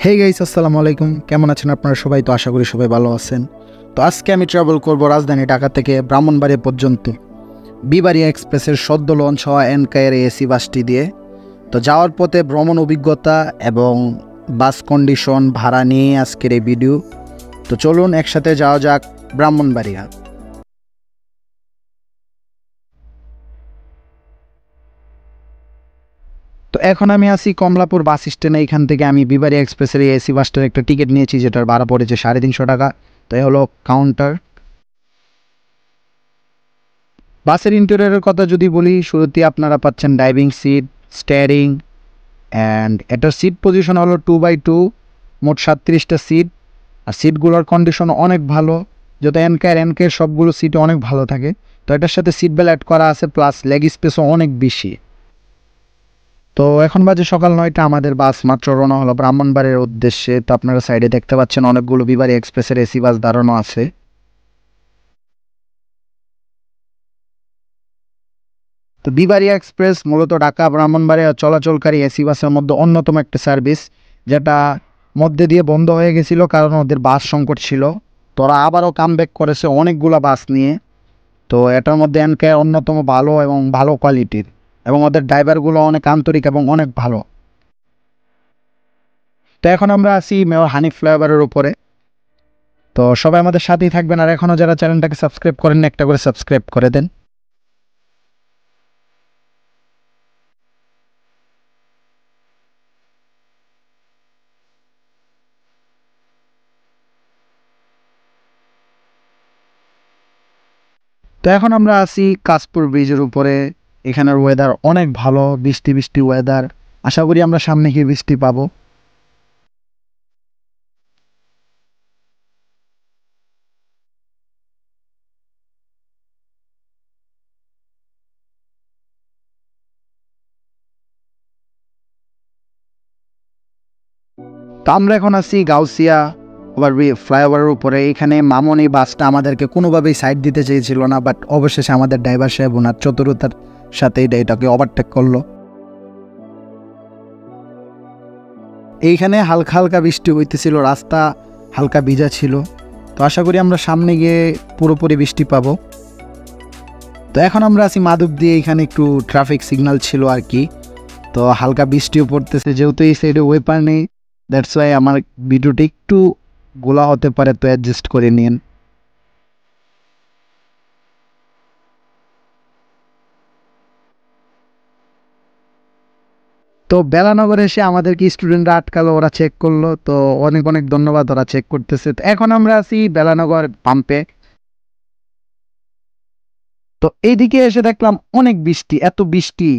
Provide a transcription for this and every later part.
Hey guys, আসসালামু আলাইকুম। কেমন আছেন আপনারা সবাই? তো আশা করি সবাই ভালো আছেন। তো আজকে আমি ট্রাভেল করব রাজধানী ঢাকা থেকে ব্রাহ্মণবাড়িয়া পর্যন্ত বিবাড়িয়া এক্সপ্রেসের সদ্য লঞ্চ হওয়া এনকায়ের এসি বাসটি দিয়ে। তো যাওয়ার পথে ভ্রমণ অভিজ্ঞতা এবং বাস কন্ডিশন ভাড়া নিয়ে আজকের এই ভিডিও। তো চলুন একসাথে যাওয়া যাক ব্রাহ্মণবাড়িয়া। তো এখন আমি আছি কমলাপুর বাস স্ট্যান্ডে। এখান থেকে আমি বিবাড়িয়া এক্সপ্রেসের এসি বাসটার একটা টিকিট নিয়েছি, যেটার ভাড়া পড়েছে 350 টাকা। তো এই হলো কাউন্টার। বাসের ইন্টেরিয়রের কথা যদি বলি, শুরুতেই আপনারা পাচ্ছেন ড্রাইভিং সিট, স্টিয়ারিং, অ্যান্ড এটার সিট পজিশন হলো 2x2, মোট 37টা সিট। আর সিটগুলোর কন্ডিশন অনেক ভালো, যত এনকের সবগুলো সিটে অনেক ভালো থাকে। তো এটার সাথে সিট বেল্ট অ্যাড করা আছে, প্লাস লেগ স্পেসও অনেক বেশি। তো এখন বাজে সকাল 9টা, আমাদের বাস মাত্র রওনা হলো ব্রাহ্মণবাড়িয়ার উদ্দেশ্যে। তো আপনারা সাইডে দেখতে পাচ্ছেন অনেকগুলো বিবাড়িয়া এক্সপ্রেসের এসি বাস দাঁড়ানো আছে। তো বিবাড়িয়া এক্সপ্রেস মূলত ঢাকা ব্রাহ্মণবাড়িয়া চলাচলকারী এসি বাসের মধ্যে অন্যতম একটা সার্ভিস, যেটা মধ্যে দিয়ে বন্ধ হয়ে গেছিলো কারণ ওদের বাস সংকট ছিল। তো ওরা আবারও কামব্যাক করেছে অনেকগুলো বাস নিয়ে। তো এটার মধ্যে এনকেয়ার অন্যতম ভালো এবং ভালো কোয়ালিটির, এবং ওদের ড্রাইভারগুলো অনেক আন্তরিক এবং অনেক ভালো। তো এখন আমরা আছি মেয়র হানিফ ফ্লাইওভারের উপরে। তো সবাই আমাদের সাথেই থাকবেন, আর এখনও যারা চ্যানেলটাকে সাবস্ক্রাইব করেন না, একটা করে সাবস্ক্রাইব করে দেন। তো এখন আমরা আছি কাশপুর ব্রিজের উপরে। এখানের ওয়েদার অনেক ভালো, বৃষ্টি বৃষ্টি ওয়েদার। আশা করি আমরা সামনে গিয়ে বৃষ্টি পাবো। তো আমরা এখন আছি গাউসিয়া ফ্লাইওভারের উপরে। এখানে মামুন এই বাসটা আমাদেরকে কোনোভাবেই সাইড দিতে চেয়েছিল না, বাট অবশেষে আমাদের ড্রাইভার সাহেব ওনার চতুরতার সাথে এটাকে ওভারটেক করলো। এইখানে হালকা হালকা বৃষ্টি হইতেছিল, রাস্তা হালকা ভিজা ছিল। তো আশা করি আমরা সামনে গিয়ে পুরোপুরি বৃষ্টি পাবো। তো এখন আমরা আছি মাধব দিয়ে। এখানে একটু ট্রাফিক সিগন্যাল ছিল আর কি। তো হালকা বৃষ্টিও পড়তেছে, যেহেতু এই সাইডে ওয়েপার নেই, দ্যাটস ওয়াই আমার ভিডিওটি একটু গোলা হতে পারে, তো অ্যাডজাস্ট করে নিন। তো বেলানগরে এসে আমাদেরকে স্টুডেন্টরা আটকালো, ওরা চেক করলো। তো অনেক অনেক ধন্যবাদ, ওরা চেক করতেছে। তো এখন আমরা আছি বেলানগর পাম্পে। তো এইদিকে এসে দেখলাম অনেক বৃষ্টি, এত বৃষ্টি,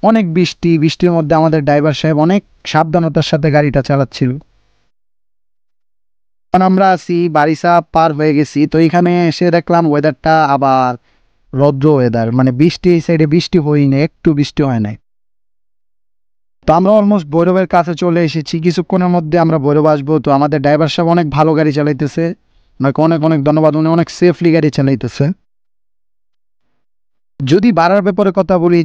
অনেক বৃষ্টি। বৃষ্টির মধ্যে আমাদের ড্রাইভার সাহেব অনেক সাবধানতার সাথে গাড়িটা চালাচ্ছিল। এখন আমরা আছি বারিসা পার হয়ে গেছি। তো এখানে এসে দেখলাম ওয়েদারটা আবার রৌদ্র ওয়েদার, মানে বৃষ্টি এই সাইডে বৃষ্টি হয়নি, একটু বৃষ্টি হয় নাই। তো আমরা অলমোস্ট ভৈরবের কাছে চলে এসেছি, কিছুক্ষণের মধ্যে আমরা ভৈরব আসবো। তো আমাদের ড্রাইভার সাহেব অনেক ভালো গাড়ি চালাইতেছে, ওনাকে অনেক অনেক ধন্যবাদ, উনি অনেক সেফলি গাড়ি চালাইতেছে। যদি ভাড়ার ব্যাপারে কথা বলি,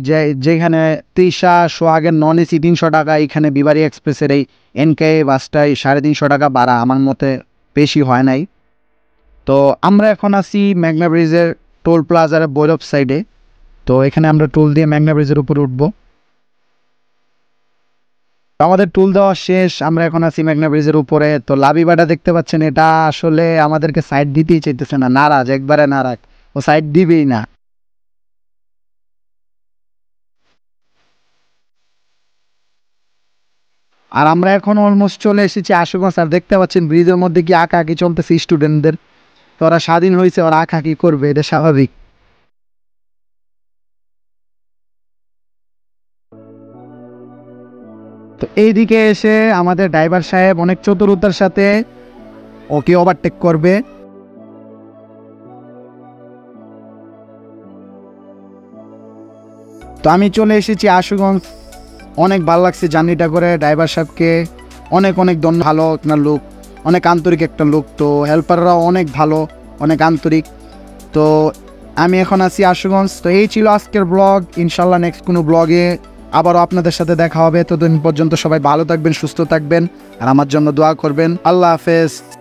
যেখানে তৃষা সোহাগের নন এসি 300 টাকা, এখানে বিবাড়ি এক্সপ্রেসের এই এনকে বাসটায় 350 টাকা ভাড়া, আমার মতে বেশি হয় নাই। তো আমরা এখন আছি মেঘনা ব্রিজের টোল প্লাজার ভৈরব সাইডে। তো এখানে আমরা টোল দিয়ে মেঘনা ব্রিজের উপরে উঠবো। আমাদের টোল দেওয়া শেষ, আমরা এখন আছি মেঘনা ব্রিজের উপরে। তো লাবিবাটা দেখতে পাচ্ছেন, এটা আসলে আমাদেরকে সাইড দিতেই চাইতেছে না, নারাজ, একবারে নারাজ, ও সাইড দিবেই না। আর আমরা এখন অলমোস্ট চলে এসেছি আশুগঞ্জ। আর দেখতে পাচ্ছেন ব্রিজের মধ্যে কি আঁকাআঁকি চলতেছে স্টুডেন্টদের। তো ওরা স্বাধীন হয়েছে, ওরা আঁকাআঁকি করবে, এটা স্বাভাবিক। তো এইদিকে এসে আমাদের ড্রাইভার সাহেব অনেক চতুরতার সাথে ওকে ওভারটেক করবে। তো আমি চলে এসেছি আশুগঞ্জ। অনেক ভালো লাগছে জার্নিটা করে। ড্রাইভার সাহেবকে অনেক অনেক ভালো একটা লোক, অনেক আন্তরিক একটা লোক। তো হেল্পাররাও অনেক ভালো, অনেক আন্তরিক। তো আমি এখন আছি আশুগঞ্জ। তো এই ছিল আজকের ব্লগ। ইনশাল্লাহ নেক্সট কোনো ব্লগে আবারও আপনাদের সাথে দেখা হবে। ততদিন পর্যন্ত সবাই ভালো থাকবেন, সুস্থ থাকবেন, আর আমার জন্য দোয়া করবেন। আল্লাহ হাফেজ।